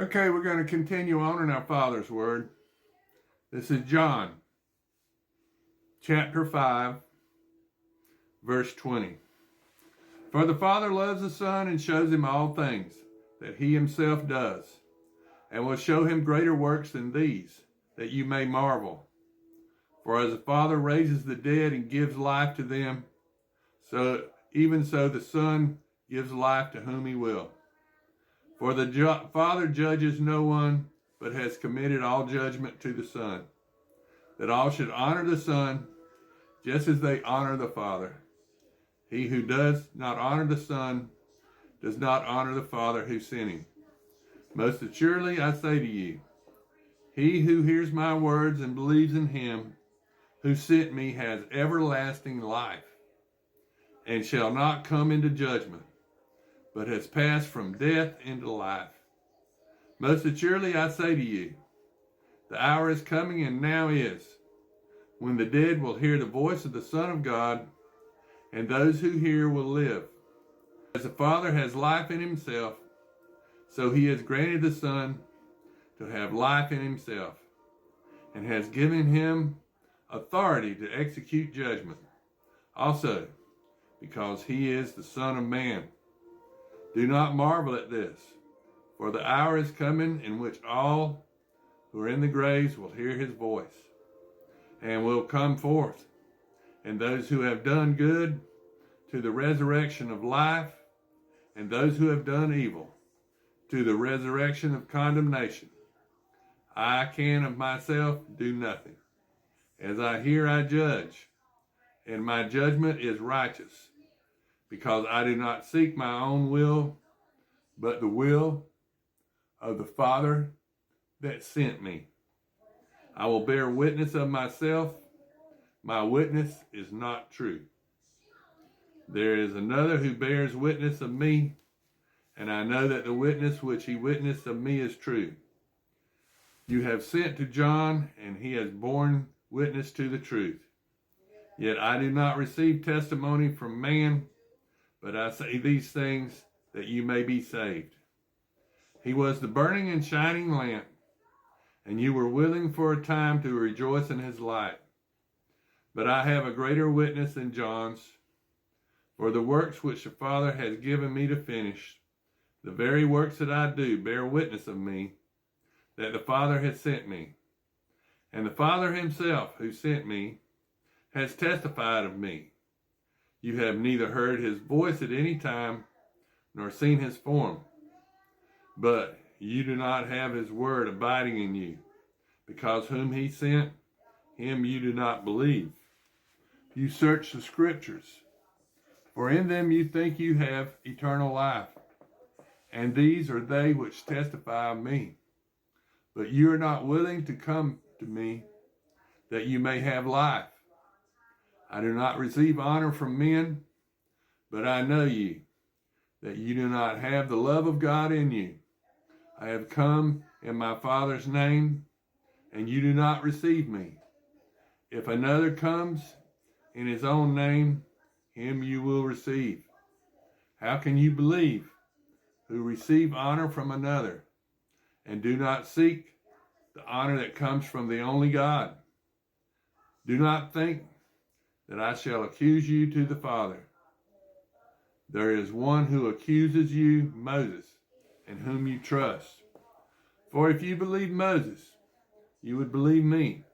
Okay, we're going to continue on in our Father's Word. This is John, chapter 5, verse 20. For the Father loves the Son and shows him all things that he himself does, and will show him greater works than these, that you may marvel. For as the Father raises the dead and gives life to them, so even so the Son gives life to whom he will. For the Father judges no one, but has committed all judgment to the Son, that all should honor the Son, just as they honor the Father. He who does not honor the Son does not honor the Father who sent him. Most assuredly I say to you, he who hears my words and believes in him who sent me has everlasting life, and shall not come into judgment, but has passed from death into life. Most assuredly I say to you, the hour is coming, and now is, when the dead will hear the voice of the Son of God, and those who hear will live. As the Father has life in himself, so he has granted the Son to have life in himself, and has given him authority to execute judgment. Also, because he is the Son of Man. Do not marvel at this, for the hour is coming in which all who are in the graves will hear his voice, and will come forth, and those who have done good to the resurrection of life, and those who have done evil to the resurrection of condemnation. I can of myself do nothing. As I hear, I judge, and my judgment is righteous, because I do not seek my own will, but the will of the Father that sent me. I will bear witness of myself. My witness is not true. There is another who bears witness of me, and I know that the witness which he witnessed of me is true. You have sent to John, and he has borne witness to the truth. Yet I do not receive testimony from man, but I say these things that you may be saved. He was the burning and shining lamp, and you were willing for a time to rejoice in his light. But I have a greater witness than John's, for the works which the Father has given me to finish, the very works that I do bear witness of me, that the Father has sent me. And the Father himself who sent me has testified of me. You have neither heard his voice at any time, nor seen his form. But you do not have his word abiding in you, because whom he sent, him you do not believe. You search the scriptures, for in them you think you have eternal life, and these are they which testify of me. But you are not willing to come to me, that you may have life. I do not receive honor from men, but I know you, that you do not have the love of God in you. I have come in my Father's name, and you do not receive me. If another comes in his own name, him you will receive. How can you believe, who receive honor from another, and do not seek the honor that comes from the only God? Do not think that I shall accuse you to the Father. There is one who accuses you, Moses, in whom you trust. For if you believe Moses, you would believe me,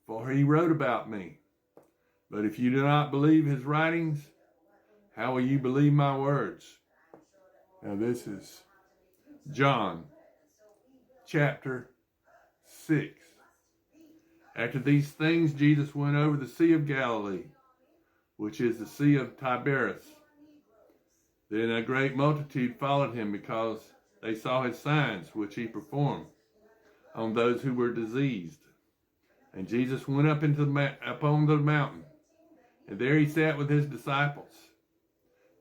for he wrote about me. But if you do not believe his writings, how will you believe my words? Now this is John chapter 6. After these things, Jesus went over the Sea of Galilee, which is the Sea of Tiberias. Then a great multitude followed him, because they saw his signs which he performed on those who were diseased. And Jesus went up upon the mountain, and there he sat with his disciples.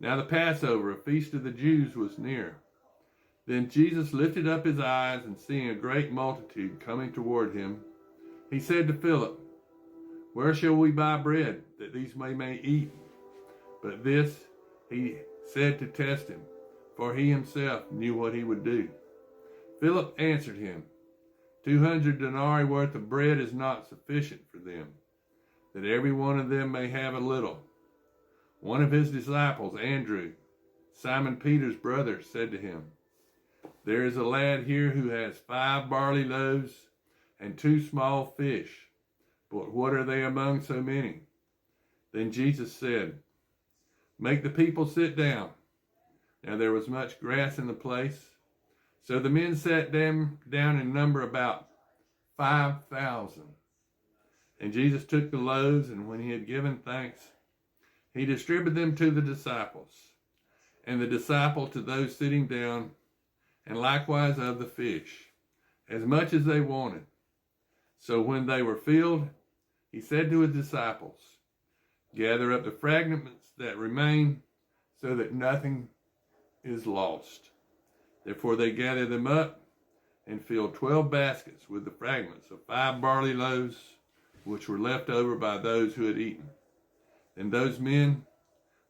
Now the Passover, a feast of the Jews, was near. Then Jesus lifted up his eyes, and seeing a great multitude coming toward him, he said to Philip, Where shall we buy bread, that these may eat? But this he said to test him, for he himself knew what he would do. Philip answered him, 200 denarii worth of bread is not sufficient for them, that every one of them may have a little. One of his disciples, Andrew, Simon Peter's brother, said to him, there is a lad here who has 5 barley loaves and 2 small fish, but what are they among so many? Then Jesus said, make the people sit down. Now there was much grass in the place, so the men sat them down in number about 5,000. And Jesus took the loaves, and when he had given thanks, he distributed them to the disciples, and the disciples to those sitting down, and likewise of the fish, as much as they wanted. So when they were filled, he said to his disciples, gather up the fragments that remain, so that nothing is lost. Therefore they gathered them up and filled 12 baskets with the fragments of 5 barley loaves, which were left over by those who had eaten. Then those men,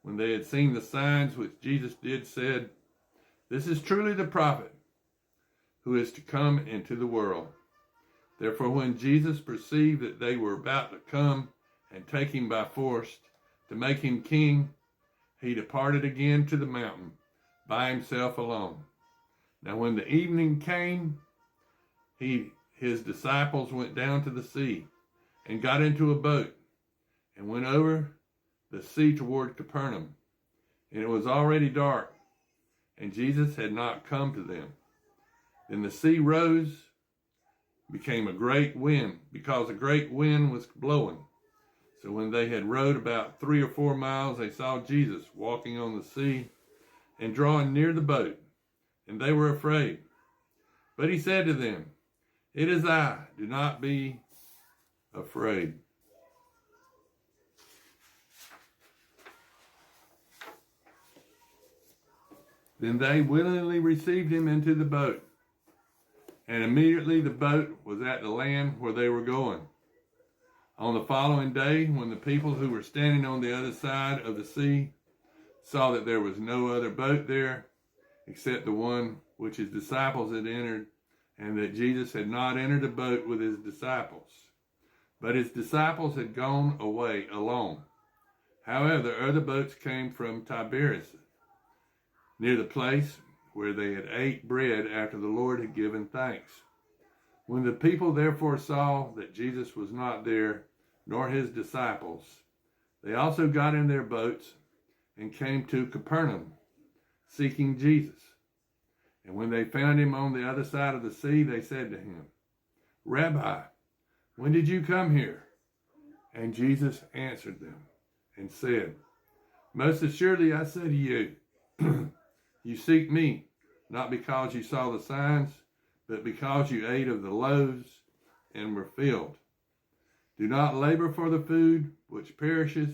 when they had seen the signs which Jesus did, said, this is truly the prophet who is to come into the world. Therefore when Jesus perceived that they were about to come and take him by force to make him king, he departed again to the mountain by himself alone. Now when the evening came, his disciples went down to the sea and got into a boat and went over the sea toward Capernaum. And it was already dark, and Jesus had not come to them. Then the sea rose, became a great wind, because a great wind was blowing. So when they had rowed about 3 or 4 miles, they saw Jesus walking on the sea and drawing near the boat, and they were afraid. But he said to them, it is I, do not be afraid. Then they willingly received him into the boat, and immediately the boat was at the land where they were going. On the following day, when the people who were standing on the other side of the sea saw that there was no other boat there except the one which his disciples had entered, and that Jesus had not entered the boat with his disciples, but his disciples had gone away alone. However, other boats came from Tiberias, near the place where they had ate bread after the Lord had given thanks. When the people therefore saw that Jesus was not there, nor his disciples, they also got in their boats and came to Capernaum, seeking Jesus. And when they found him on the other side of the sea, they said to him, Rabbi, when did you come here? And Jesus answered them and said, most assuredly I say to you, you seek me, not because you saw the signs, but because you ate of the loaves and were filled. Do not labor for the food which perishes,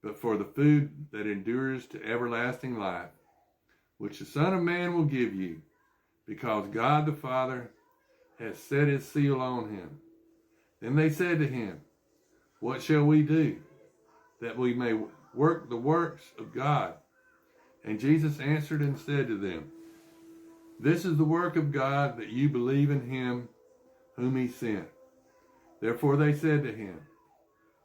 but for the food that endures to everlasting life, which the Son of Man will give you, because God the Father has set his seal on him. Then they said to him, what shall we do, that we may work the works of God? And Jesus answered and said to them, this is the work of God, that you believe in him whom he sent. Therefore they said to him,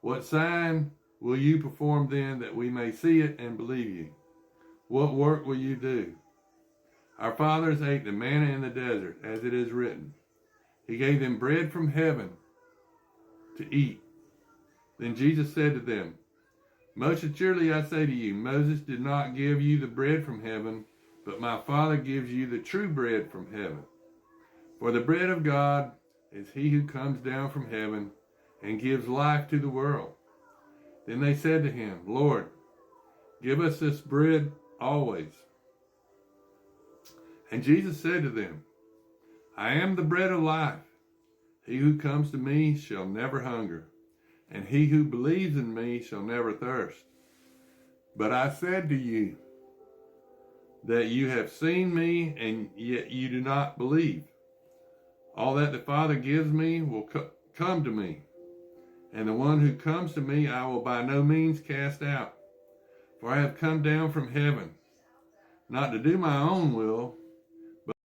what sign will you perform then, that we may see it and believe you? What work will you do? Our fathers ate the manna in the desert, as it is written, he gave them bread from heaven to eat. Then Jesus said to them, most assuredly I say to you, Moses did not give you the bread from heaven, but my Father gives you the true bread from heaven. For the bread of God is he who comes down from heaven and gives life to the world. Then they said to him, Lord, give us this bread always. And Jesus said to them, I am the bread of life. He who comes to me shall never hunger, and he who believes in me shall never thirst. But I said to you that you have seen me, and yet you do not believe. All that the Father gives me will come to me, and the one who comes to me I will by no means cast out. For I have come down from heaven, not to do my own will,